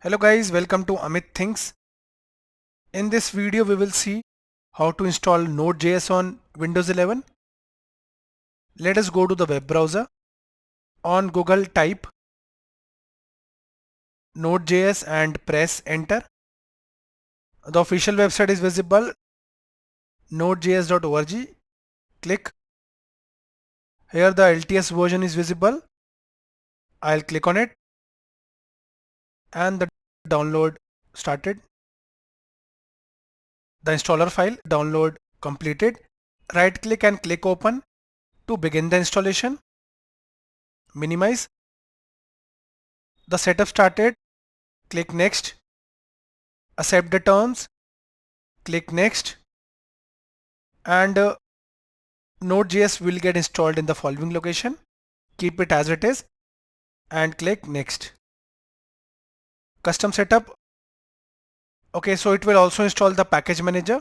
Hello guys, welcome to Amit Thinks. In this video we will see how to install Node.js on Windows 11. Let us go to the web browser. On Google type Node.js and press enter. The official website is visible, nodejs.org. Click. Here the LTS version is visible. I'll click on it and the download started. The installer file download completed. Right click and click open to begin the installation. Minimize. The setup started. Click next. Accept the terms. Click next. And Node.js will get installed in the following location. Keep it as it is and click next. Custom setup. Okay, so it will also install the package manager.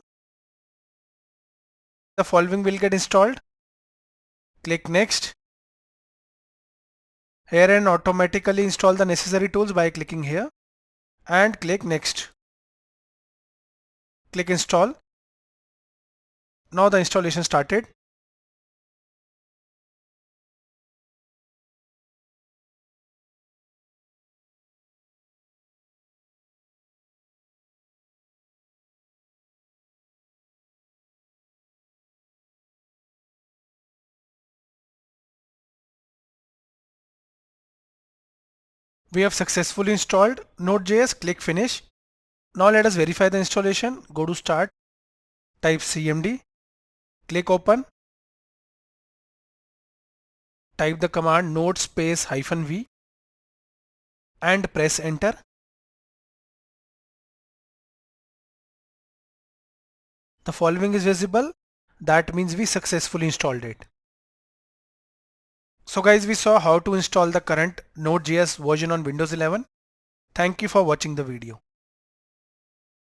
The following will get installed. Click next. Here and automatically install the necessary tools by clicking here and click next. Click install. Now the installation started. We have successfully installed Node.js. Click finish. Now let us verify the installation. Go to start. Type cmd. Click open. Type the command node space -v and press enter. The following is visible. That means we successfully installed it. So guys, we saw how to install the current Node.js version on Windows 11. Thank you for watching the video.